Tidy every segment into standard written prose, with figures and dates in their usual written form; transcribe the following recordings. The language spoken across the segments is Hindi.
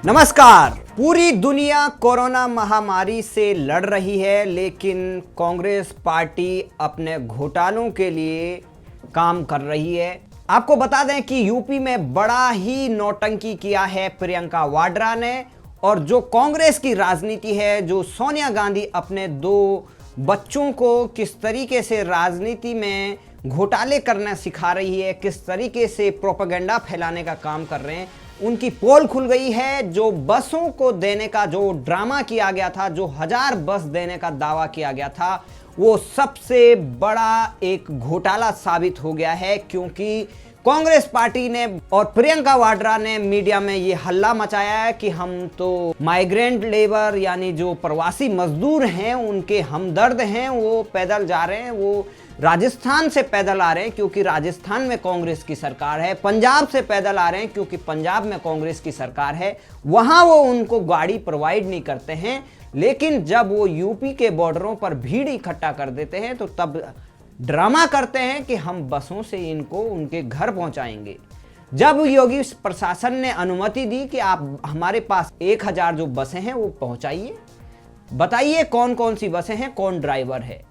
नमस्कार। पूरी दुनिया कोरोना महामारी से लड़ रही है, लेकिन कांग्रेस पार्टी अपने घोटालों के लिए काम कर रही है। आपको बता दें कि यूपी में बड़ा ही नौटंकी किया है प्रियंका वाड्रा ने, और जो कांग्रेस की राजनीति है, जो सोनिया गांधी अपने दो बच्चों को किस तरीके से राजनीति में घोटाले करना सिखा रही है, किस तरीके से प्रोपेगेंडा फैलाने का काम कर रहे हैं, उनकी पोल खुल गई है। जो बसों को देने का जो ड्रामा किया गया था, जो 1000 बस देने का दावा किया गया था, वो सबसे बड़ा एक घोटाला साबित हो गया है, क्योंकि कांग्रेस पार्टी ने और प्रियंका वाड्रा ने मीडिया में ये हल्ला मचाया है कि हम तो माइग्रेंट लेबर यानी जो प्रवासी मजदूर हैं उनके हमदर्द हैं, वो पैदल जा रहे हैं, वो राजस्थान से पैदल आ रहे हैं क्योंकि राजस्थान में कांग्रेस की सरकार है, पंजाब से पैदल आ रहे हैं क्योंकि पंजाब में कांग्रेस की सरकार है, वहां वो उनको गाड़ी प्रोवाइड नहीं करते हैं। लेकिन जब वो यूपी के बॉर्डरों पर भीड़ इकट्ठा कर देते हैं तो तब ड्रामा करते हैं कि हम बसों से इनको उनके घर पहुंचाएंगे। जब योगी प्रशासन ने अनुमति दी कि आप हमारे पास 1000 जो बसें हैं वो पहुंचाइए, बताइए कौन कौन सी बसें हैं, कौन ड्राइवर है।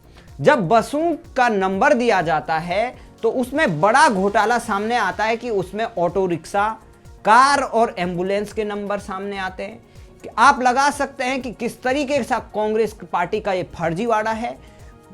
जब बसों का नंबर दिया जाता है तो उसमें बड़ा घोटाला सामने आता है कि उसमें ऑटो रिक्शा, कार और एम्बुलेंस के नंबर सामने आते हैं। कि आप लगा सकते हैं कि किस तरीके से कांग्रेस पार्टी का ये फर्जीवाड़ा है।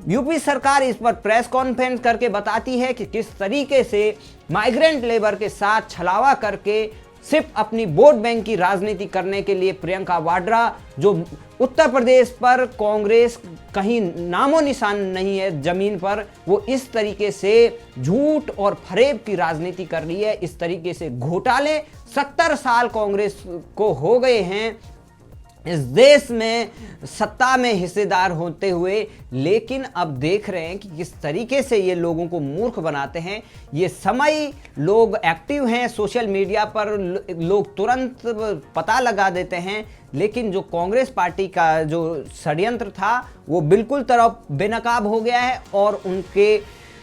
यूपी सरकार इस पर प्रेस कॉन्फ्रेंस करके बताती है कि किस तरीके से माइग्रेंट लेबर के साथ छलावा करके सिर्फ अपनी वोट बैंक की राजनीति करने के लिए प्रियंका वाड्रा, जो उत्तर प्रदेश पर कांग्रेस कहीं नामो निशान नहीं है जमीन पर, वो इस तरीके से झूठ और फरेब की राजनीति कर रही है। इस तरीके से घोटाले 70 साल कांग्रेस को हो गए हैं इस देश में सत्ता में हिस्सेदार होते हुए, लेकिन अब देख रहे हैं कि किस तरीके से ये लोगों को मूर्ख बनाते हैं। ये समय लोग एक्टिव हैं सोशल मीडिया पर, लोग तुरंत पता लगा देते हैं, लेकिन जो कांग्रेस पार्टी का जो षड्यंत्र था वो बिल्कुल तरफ बेनकाब हो गया है और उनके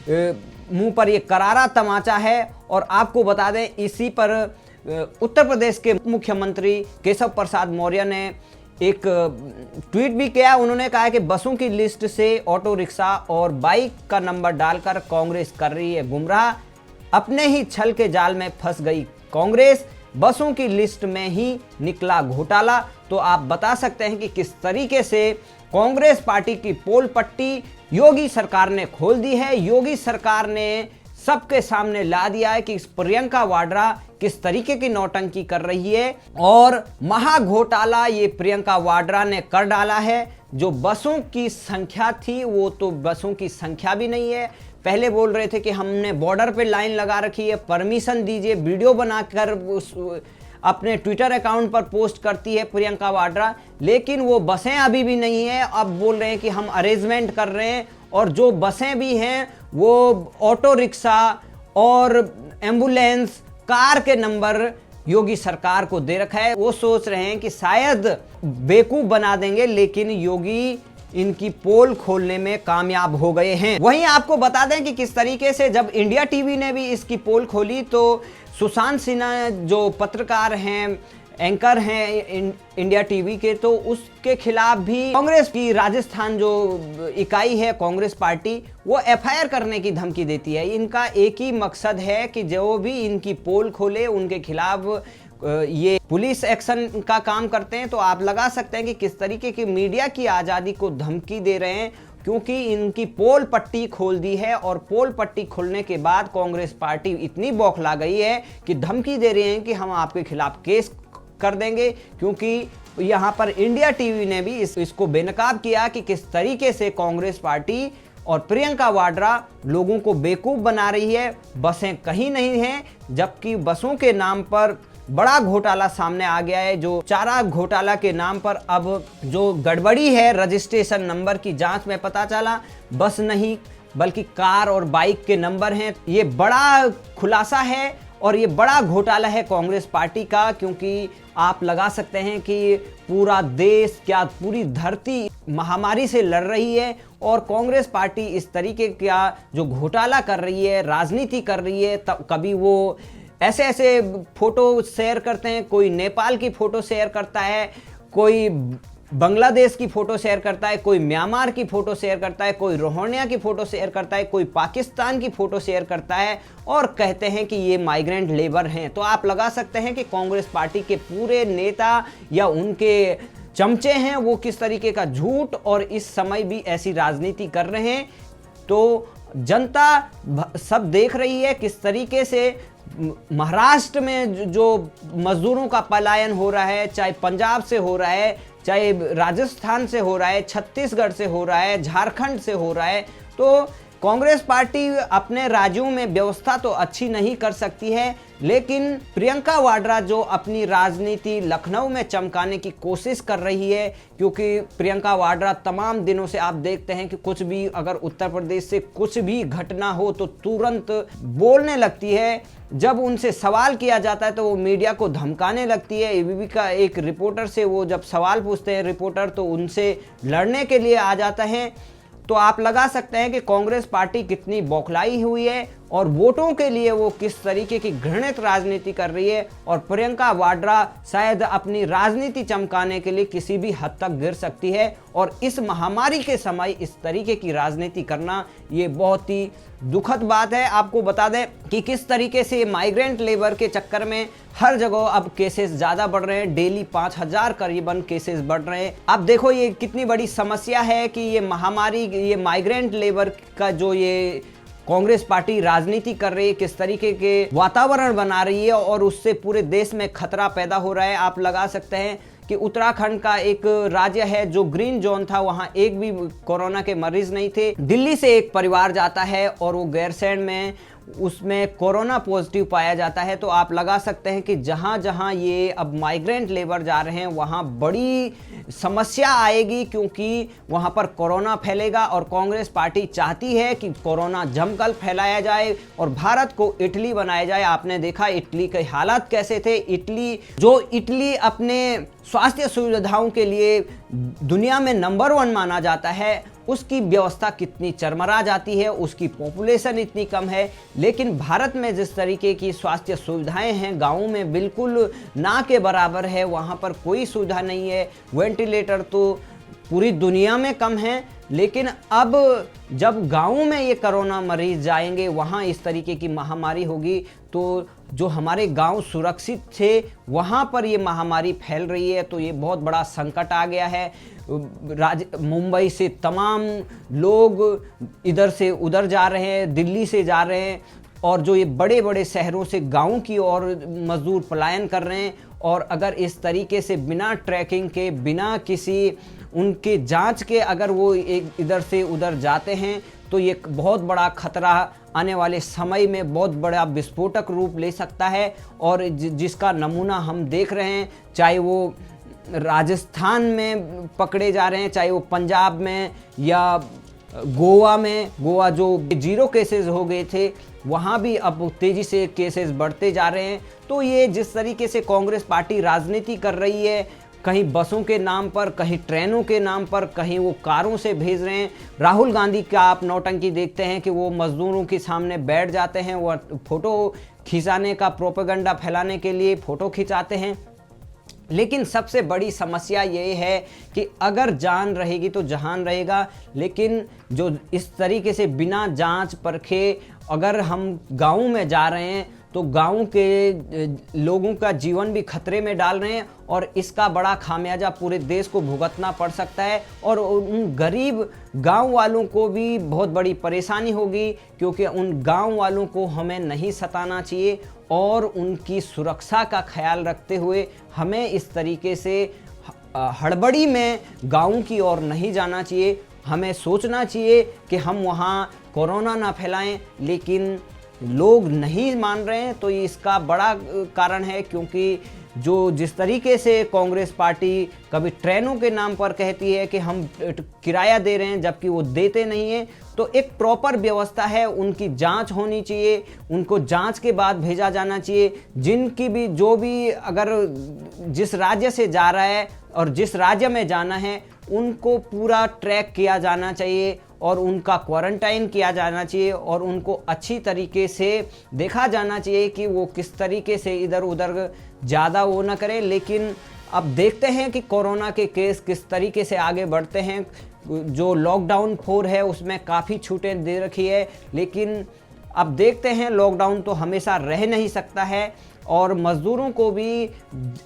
मुंह पर ये करारा तमाचा है। और आपको बता दें, इसी पर उत्तर प्रदेश के मुख्यमंत्री केशव प्रसाद मौर्य ने एक ट्वीट भी किया। उन्होंने कहा कि बसों की लिस्ट से ऑटो रिक्शा और बाइक का नंबर डालकर कांग्रेस कर रही है गुमराह, अपने ही छल के जाल में फंस गई कांग्रेस, बसों की लिस्ट में ही निकला घोटाला। तो आप बता सकते हैं कि किस तरीके से कांग्रेस पार्टी की पोल पट्टी योगी सरकार ने खोल दी है। योगी सरकार ने सबके सामने ला दिया है कि प्रियंका वाड्रा किस तरीके की नौटंकी कर रही है, और महाघोटाला ये प्रियंका वाड्रा ने कर डाला है। जो बसों की संख्या थी वो तो बसों की संख्या भी नहीं है। पहले बोल रहे थे कि हमने बॉर्डर पे लाइन लगा रखी है, परमिशन दीजिए, वीडियो बनाकर अपने ट्विटर अकाउंट पर पोस्ट करती है प्रियंका वाड्रा, लेकिन वो बसें अभी भी नहीं है। अब बोल रहे हैं कि हम अरेंजमेंट कर रहे हैं, और जो बसें भी हैं वो ऑटो रिक्शा और एम्बुलेंस, कार के नंबर योगी सरकार को दे रखा है। वो सोच रहे हैं कि शायद बेवकूफ बना देंगे, लेकिन योगी इनकी पोल खोलने में कामयाब हो गए हैं। वहीं आपको बता दें कि किस तरीके से जब इंडिया टीवी ने भी इसकी पोल खोली तो सुशांत सिन्हा जो पत्रकार हैं, एंकर हैं इंडिया टीवी के, तो उसके खिलाफ भी कांग्रेस की राजस्थान जो इकाई है कांग्रेस पार्टी, वो एफआईआर करने की धमकी देती है। इनका एक ही मकसद है कि जो भी इनकी पोल खोले उनके खिलाफ ये पुलिस एक्शन का काम करते हैं। तो आप लगा सकते हैं कि किस तरीके की मीडिया की आज़ादी को धमकी दे रहे हैं, क्योंकि इनकी पोल पट्टी खोल दी है। और पोल पट्टी खोलने के बाद कांग्रेस पार्टी इतनी बौखला गई है कि धमकी दे रहे हैं कि हम आपके खिलाफ केस कर देंगे, क्योंकि यहाँ पर इंडिया टीवी ने भी इसको बेनकाब किया कि किस तरीके से कांग्रेस पार्टी और प्रियंका वाड्रा लोगों को बेवकूफ़ बना रही है। बसें कहीं नहीं हैं, जबकि बसों के नाम पर बड़ा घोटाला सामने आ गया है। जो चारा घोटाला के नाम पर अब जो गड़बड़ी है रजिस्ट्रेशन नंबर की जांच में पता चला, बस नहीं बल्कि कार और बाइक के नंबर हैं। ये बड़ा खुलासा है और ये बड़ा घोटाला है कांग्रेस पार्टी का, क्योंकि आप लगा सकते हैं कि पूरा देश, क्या पूरी धरती महामारी से लड़ रही है, और कांग्रेस पार्टी इस तरीके का जो घोटाला कर रही है, राजनीति कर रही है। तब कभी वो ऐसे ऐसे फोटो शेयर करते हैं, कोई नेपाल की फोटो शेयर करता है, कोई बांग्लादेश की फोटो शेयर करता है, कोई म्यांमार की फोटो शेयर करता है, कोई रोहिंग्या की फोटो शेयर करता है, कोई पाकिस्तान की फोटो शेयर करता है और कहते हैं कि ये माइग्रेंट लेबर हैं। तो आप लगा सकते हैं कि कांग्रेस पार्टी के पूरे नेता या उनके चमचे हैं वो किस तरीके का झूठ और इस समय भी ऐसी राजनीति कर रहे हैं। तो जनता सब देख रही है किस तरीके से महाराष्ट्र में जो मजदूरों का पलायन हो रहा है, चाहे पंजाब से हो रहा है, चाहे राजस्थान से हो रहा है, छत्तीसगढ़ से हो रहा है, झारखंड से हो रहा है। तो कांग्रेस पार्टी अपने राज्यों में व्यवस्था तो अच्छी नहीं कर सकती है, लेकिन प्रियंका वाड्रा जो अपनी राजनीति लखनऊ में चमकाने की कोशिश कर रही है, क्योंकि प्रियंका वाड्रा तमाम दिनों से आप देखते हैं कि कुछ भी अगर उत्तर प्रदेश से कुछ भी घटना हो तो तुरंत बोलने लगती है। जब उनसे सवाल किया जाता है तो वो मीडिया को धमकाने लगती है। एबीपी का एक रिपोर्टर से वो जब सवाल पूछते हैं रिपोर्टर, तो उनसे लड़ने के लिए आ जाता है। तो आप लगा सकते हैं कि कांग्रेस पार्टी कितनी बौखलाई हुई है और वोटों के लिए वो किस तरीके की घृणित राजनीति कर रही है। और प्रियंका वाड्रा शायद अपनी राजनीति चमकाने के लिए किसी भी हद तक गिर सकती है। और इस महामारी के समय इस तरीके की राजनीति करना ये बहुत ही दुखद बात है। आपको बता दें कि किस तरीके से माइग्रेंट लेबर के चक्कर में हर जगह अब केसेस ज्यादा बढ़ रहे हैं। डेली 5000 करीबन केसेस बढ़ रहे हैं। अब देखो ये कितनी बड़ी समस्या है कि ये महामारी, ये माइग्रेंट लेबर का जो ये कांग्रेस पार्टी राजनीति कर रही है, किस तरीके के वातावरण बना रही है और उससे पूरे देश में खतरा पैदा हो रहा है। आप लगा सकते हैं कि उत्तराखंड का एक राज्य है जो ग्रीन जोन था, वहां एक भी कोरोना के मरीज नहीं थे। दिल्ली से एक परिवार जाता है और वो गैरसैंण में उसमें कोरोना पॉजिटिव पाया जाता है। तो आप लगा सकते हैं कि जहां जहां ये अब माइग्रेंट लेबर जा रहे हैं वहां बड़ी समस्या आएगी, क्योंकि वहां पर कोरोना फैलेगा। और कांग्रेस पार्टी चाहती है कि कोरोना जमकर फैलाया जाए और भारत को इटली बनाया जाए। आपने देखा इटली के हालात कैसे थे। इटली अपने स्वास्थ्य सुविधाओं के लिए दुनिया में नंबर 1 माना जाता है, उसकी व्यवस्था कितनी चरमरा जाती है, उसकी पॉपुलेशन इतनी कम है। लेकिन भारत में जिस तरीके की स्वास्थ्य सुविधाएं हैं गांवों में बिल्कुल ना के बराबर है। वहां पर कोई सुविधा नहीं है। वेंटिलेटर तो पूरी दुनिया में कम है। लेकिन अब जब गांवों में ये कोरोना मरीज जाएंगे, वहाँ इस तरीके की महामारी होगी, तो जो हमारे गांव सुरक्षित थे वहाँ पर ये महामारी फैल रही है। तो ये बहुत बड़ा संकट आ गया है। मुंबई से तमाम लोग इधर से उधर जा रहे हैं, दिल्ली से जा रहे हैं, और जो ये बड़े बड़े शहरों से गाँव की ओर मजदूर पलायन कर रहे हैं। और अगर इस तरीके से बिना ट्रैकिंग के, बिना किसी उनके जांच के अगर वो एक इधर से उधर जाते हैं तो ये बहुत बड़ा खतरा आने वाले समय में बहुत बड़ा विस्फोटक रूप ले सकता है। और जिसका नमूना हम देख रहे हैं, चाहे वो राजस्थान में पकड़े जा रहे हैं, चाहे वो पंजाब में या गोवा में, गोवा जो 0 केसेस हो गए थे वहाँ भी अब तेज़ी से केसेस बढ़ते जा रहे हैं। तो ये जिस तरीके से कांग्रेस पार्टी राजनीति कर रही है, कहीं बसों के नाम पर, कहीं ट्रेनों के नाम पर, कहीं वो कारों से भेज रहे हैं। राहुल गांधी का आप नौटंकी देखते हैं कि वो मजदूरों के सामने बैठ जाते हैं, वो फोटो खिंचाने का, प्रोपेगेंडा फैलाने के लिए फोटो खिंचाते हैं। लेकिन सबसे बड़ी समस्या ये है कि अगर जान रहेगी तो जहान रहेगा। लेकिन जो इस तरीके से बिना जांच परखे अगर हम गाँव में जा रहे हैं तो गाँव के लोगों का जीवन भी खतरे में डाल रहे हैं और इसका बड़ा खामियाजा पूरे देश को भुगतना पड़ सकता है। और उन गरीब गांव वालों को भी बहुत बड़ी परेशानी होगी, क्योंकि उन गांव वालों को हमें नहीं सताना चाहिए और उनकी सुरक्षा का ख्याल रखते हुए हमें इस तरीके से हड़बड़ी में गाँव की ओर नहीं जाना चाहिए। हमें सोचना चाहिए कि हम वहाँ कोरोना ना फैलाएं, लेकिन लोग नहीं मान रहे हैं। तो इसका बड़ा कारण है, क्योंकि जो जिस तरीके से कांग्रेस पार्टी कभी ट्रेनों के नाम पर कहती है कि हम किराया दे रहे हैं, जबकि वो देते नहीं हैं। तो एक प्रॉपर व्यवस्था है, उनकी जांच होनी चाहिए, उनको जांच के बाद भेजा जाना चाहिए। जिनकी भी जो भी अगर जिस राज्य से जा रहा है और जिस राज्य में जाना है उनको पूरा ट्रैक किया जाना चाहिए और उनका क्वारंटाइन किया जाना चाहिए और उनको अच्छी तरीके से देखा जाना चाहिए कि वो किस तरीके से इधर उधर ज़्यादा वो ना करें। लेकिन अब देखते हैं कि कोरोना के केस किस तरीके से आगे बढ़ते हैं। जो लॉकडाउन 4 है उसमें काफ़ी छूटें दे रखी है, लेकिन अब देखते हैं लॉकडाउन तो हमेशा रह नहीं सकता है और मज़दूरों को भी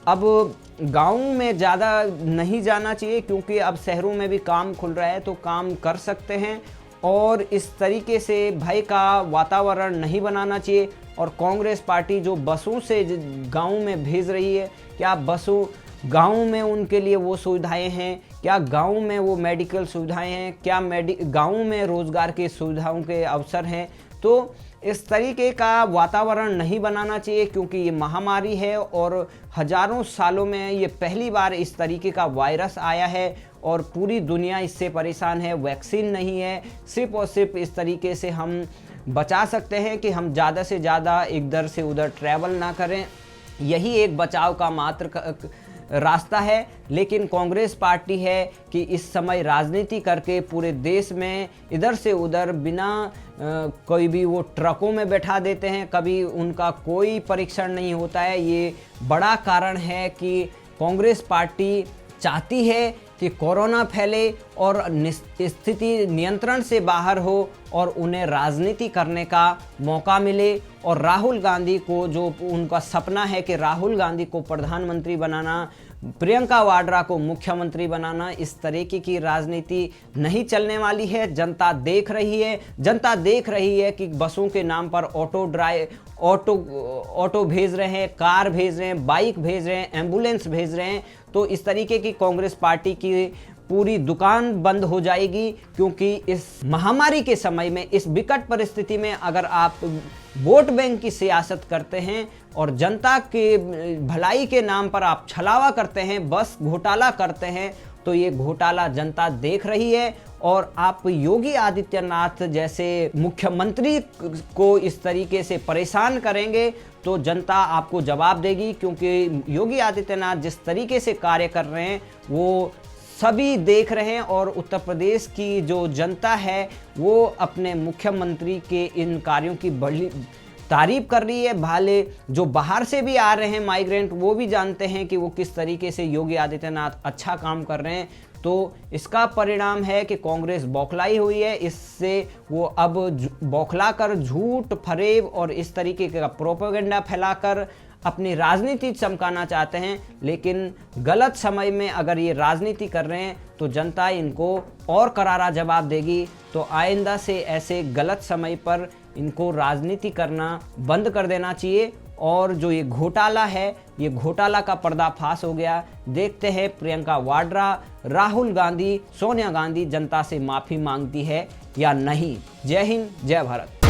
अब गाँव में ज़्यादा नहीं जाना चाहिए, क्योंकि अब शहरों में भी काम खुल रहा है तो काम कर सकते हैं और इस तरीके से भय का वातावरण नहीं बनाना चाहिए। और कांग्रेस पार्टी जो बसों से गाँव में भेज रही है, क्या बसों गाँव में उनके लिए वो सुविधाएं हैं? क्या गाँव में वो मेडिकल सुविधाएं हैं? क्या गाँव में रोज़गार की सुविधाओं के अवसर हैं? तो इस तरीके का वातावरण नहीं बनाना चाहिए, क्योंकि ये महामारी है और हजारों सालों में ये पहली बार इस तरीके का वायरस आया है और पूरी दुनिया इससे परेशान है। वैक्सीन नहीं है, सिर्फ और सिर्फ इस तरीके से हम बचा सकते हैं कि हम ज़्यादा से ज़्यादा इधर से उधर ट्रैवल ना करें। यही एक बचाव का मात्र रास्ता है। लेकिन कांग्रेस पार्टी है कि इस समय राजनीति करके पूरे देश में इधर से उधर बिना कोई भी वो ट्रकों में बैठा देते हैं, कभी उनका कोई परीक्षण नहीं होता है। ये बड़ा कारण है कि कांग्रेस पार्टी चाहती है कि कोरोना फैले और स्थिति नियंत्रण से बाहर हो और उन्हें राजनीति करने का मौका मिले। और राहुल गांधी को, जो उनका सपना है कि राहुल गांधी को प्रधानमंत्री बनाना, प्रियंका वाड्रा को मुख्यमंत्री बनाना, इस तरीके की राजनीति नहीं चलने वाली है। जनता देख रही है, जनता देख रही है कि बसों के नाम पर ऑटो भेज रहे हैं, कार भेज रहे हैं, बाइक भेज रहे हैं, एम्बुलेंस भेज रहे हैं। तो इस तरीके की कांग्रेस पार्टी की पूरी दुकान बंद हो जाएगी, क्योंकि इस महामारी के समय में, इस विकट परिस्थिति में अगर आप वोट बैंक की सियासत करते हैं और जनता के भलाई के नाम पर आप छलावा करते हैं, बस घोटाला करते हैं, तो ये घोटाला जनता देख रही है। और आप योगी आदित्यनाथ जैसे मुख्यमंत्री को इस तरीके से परेशान करेंगे तो जनता आपको जवाब देगी, क्योंकि योगी आदित्यनाथ जिस तरीके से कार्य कर रहे हैं वो सभी देख रहे हैं। और उत्तर प्रदेश की जो जनता है वो अपने मुख्यमंत्री के इन कार्यों की बड़ी तारीफ कर रही है। भाले जो बाहर से भी आ रहे हैं माइग्रेंट, वो भी जानते हैं कि वो किस तरीके से योगी आदित्यनाथ अच्छा काम कर रहे हैं। तो इसका परिणाम है कि कांग्रेस बौखलाई हुई है। इससे वो अब बौखलाकर झूठ फरेब और इस तरीके का प्रोपेगेंडा फैलाकर अपनी राजनीति चमकाना चाहते हैं। लेकिन गलत समय में अगर ये राजनीति कर रहे हैं तो जनता इनको और करारा जवाब देगी। तो आइंदा से ऐसे गलत समय पर इनको राजनीति करना बंद कर देना चाहिए। और जो ये घोटाला है, ये घोटाला का पर्दाफाश हो गया। देखते हैं प्रियंका वाड्रा, राहुल गांधी, सोनिया गांधी जनता से माफ़ी मांगती है या नहीं। जय हिंद, जय भारत।